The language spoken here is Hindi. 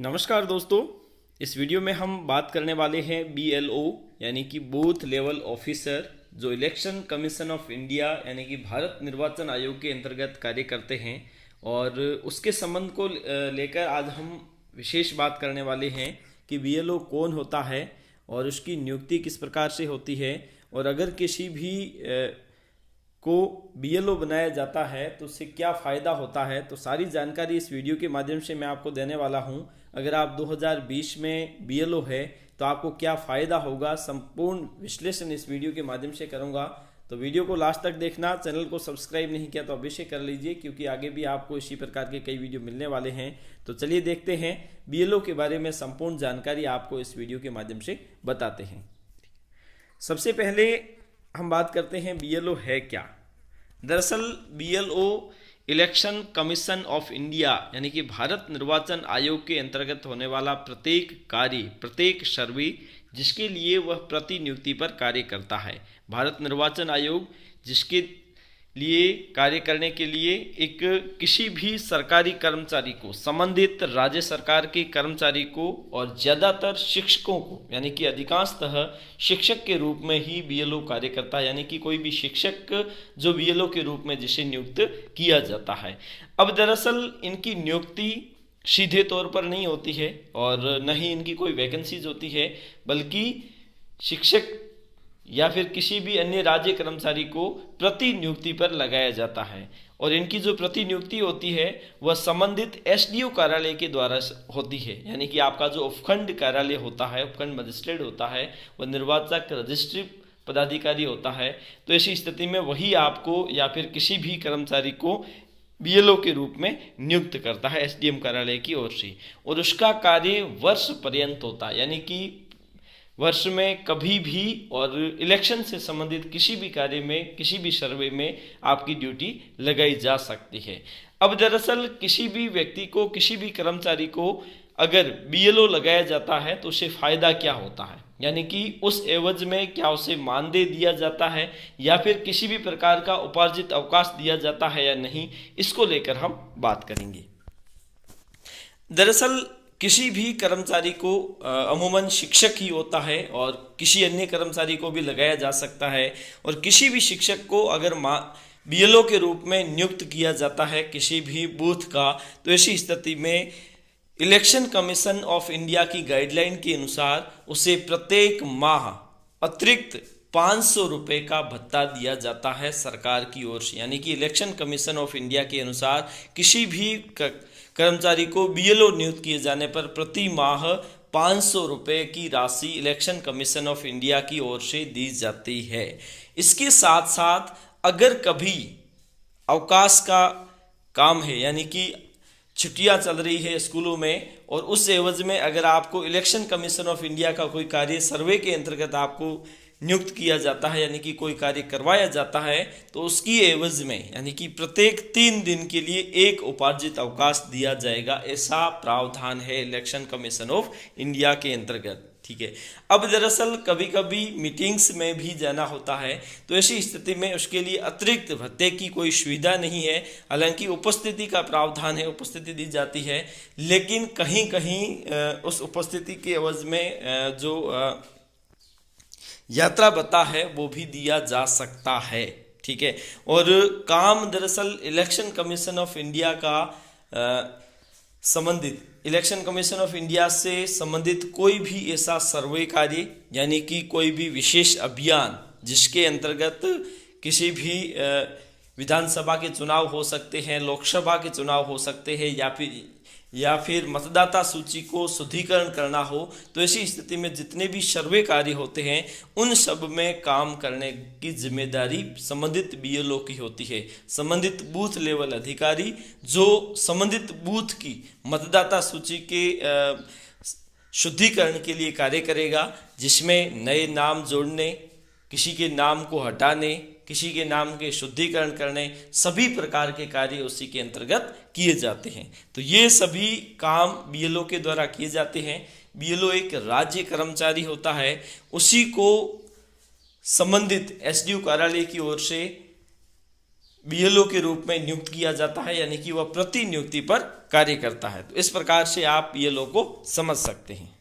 नमस्कार दोस्तों। इस वीडियो में हम बात करने वाले हैं BLO यानी कि बूथ लेवल ऑफिसर, जो इलेक्शन कमीशन ऑफ इंडिया यानी कि भारत निर्वाचन आयोग के अंतर्गत कार्य करते हैं। और उसके संबंध को लेकर आज हम विशेष बात करने वाले हैं कि BLO कौन होता है और उसकी नियुक्ति किस प्रकार से होती है, और अगर किसी भी को BLO बनाया जाता है तो उससे क्या फ़ायदा होता है, तो सारी जानकारी इस वीडियो के माध्यम से मैं आपको देने वाला हूं। अगर आप 2020 में BLO है तो आपको क्या फ़ायदा होगा, संपूर्ण विश्लेषण इस वीडियो के माध्यम से करूंगा। तो वीडियो को लास्ट तक देखना। चैनल को सब्सक्राइब नहीं किया तो अवश्य कर लीजिए, क्योंकि आगे भी आपको इसी प्रकार के कई वीडियो मिलने वाले हैं। तो चलिए देखते हैं BLO के बारे में संपूर्ण जानकारी आपको इस वीडियो के माध्यम से बताते हैं। सबसे पहले हम बात करते हैं BLO है क्या। दरअसल BLO election commission of India यानी कि भारत निर्वाचन आयोग के अंतर्गत होने वाला प्रत्येक कार्य, प्रत्येक सर्वे जिसके लिए वह प्रतिनियुक्ति पर कार्य करता है। भारत निर्वाचन आयोग जिसके लिए कार्य करने के लिए एक किसी भी सरकारी कर्मचारी को, संबंधित राज्य सरकार के कर्मचारी को और ज़्यादातर शिक्षकों को, यानी कि अधिकांशतः शिक्षक के रूप में ही BLO कार्य करता है। यानी कि कोई भी शिक्षक जो BLO के रूप में जिसे नियुक्त किया जाता है। अब दरअसल इनकी नियुक्ति सीधे तौर पर नहीं होती है और न ही इनकी कोई वैकेंसीज होती है, बल्कि शिक्षक या फिर किसी भी अन्य राज्य कर्मचारी को प्रतिनियुक्ति पर लगाया जाता है। और इनकी जो प्रतिनियुक्ति होती है वह संबंधित SDO कार्यालय के द्वारा होती है। यानी कि आपका जो उपखंड कार्यालय होता है, उपखंड मजिस्ट्रेट होता है, वह निर्वाचक रजिस्ट्री पदाधिकारी होता है। तो ऐसी स्थिति में वही आपको या फिर किसी भी कर्मचारी को BLO के रूप में नियुक्त करता है SDM कार्यालय की ओर से, और उसका कार्य वर्ष पर्यंत होता है। यानी कि वर्ष में कभी भी और इलेक्शन से संबंधित किसी भी कार्य में, किसी भी सर्वे में आपकी ड्यूटी लगाई जा सकती है। अब दरअसल किसी भी व्यक्ति को, किसी भी कर्मचारी को अगर BLO लगाया जाता है तो उसे फायदा क्या होता है, यानी कि उस एवज में क्या उसे मानदेय दिया जाता है या फिर किसी भी प्रकार का उपार्जित अवकाश दिया जाता है या नहीं, इसको लेकर हम बात करेंगे। दरअसल किसी भी कर्मचारी को अमूमन शिक्षक ही होता है और किसी अन्य कर्मचारी को भी लगाया जा सकता है। और किसी भी शिक्षक को अगर BLO के रूप में नियुक्त किया जाता है किसी भी बूथ का, तो ऐसी स्थिति में इलेक्शन कमीशन ऑफ इंडिया की गाइडलाइन के अनुसार उसे प्रत्येक माह अतिरिक्त 500 रुपये का भत्ता दिया जाता है सरकार की ओर से। यानी कि इलेक्शन कमीशन ऑफ इंडिया के अनुसार किसी भी कर्मचारी को BLO नियुक्त किए जाने पर प्रति माह 500 रुपये की राशि इलेक्शन कमीशन ऑफ इंडिया की ओर से दी जाती है। इसके साथ साथ अगर कभी अवकाश का काम है, यानी कि छुट्टियां चल रही है स्कूलों में, और उस एवज में अगर आपको इलेक्शन कमीशन ऑफ इंडिया का कोई कार्य सर्वे के अंतर्गत आपको नियुक्त किया जाता है, यानी कि कोई कार्य करवाया जाता है, तो उसकी एवज में यानी कि प्रत्येक 3 दिन के लिए एक उपार्जित अवकाश दिया जाएगा। ऐसा प्रावधान है इलेक्शन कमीशन ऑफ इंडिया के अंतर्गत। ठीक है। अब दरअसल कभी कभी मीटिंग्स में भी जाना होता है, तो ऐसी स्थिति में उसके लिए अतिरिक्त भत्ते की कोई सुविधा नहीं है। हालांकि उपस्थिति का प्रावधान है, उपस्थिति दी जाती है, लेकिन कहीं कहीं उस उपस्थिति के एवज में जो यात्रा भत्ता है वो भी दिया जा सकता है। ठीक है। और काम दरअसल इलेक्शन कमीशन ऑफ इंडिया का संबंधित, इलेक्शन कमीशन ऑफ इंडिया से संबंधित कोई भी ऐसा सर्वे कार्य, यानी कि कोई भी विशेष अभियान जिसके अंतर्गत किसी भी विधानसभा के चुनाव हो सकते हैं, लोकसभा के चुनाव हो सकते हैं, या फिर मतदाता सूची को शुद्धिकरण करना हो, तो ऐसी स्थिति में जितने भी सर्वे कार्य होते हैं उन सब में काम करने की जिम्मेदारी संबंधित BLO की होती है। संबंधित बूथ लेवल अधिकारी जो संबंधित बूथ की मतदाता सूची के शुद्धिकरण के लिए कार्य करेगा, जिसमें नए नाम जोड़ने, किसी के नाम को हटाने, किसी के नाम के शुद्धिकरण करने, सभी प्रकार के कार्य उसी के अंतर्गत किए जाते हैं। तो ये सभी काम BLO के द्वारा किए जाते हैं। BLO एक राज्य कर्मचारी होता है, उसी को संबंधित SDO कार्यालय की ओर से बीएलओ के रूप में नियुक्त किया जाता है, यानी कि वह प्रतिनियुक्ति पर कार्य करता है। तो इस प्रकार से आप बीएलओ को समझ सकते हैं।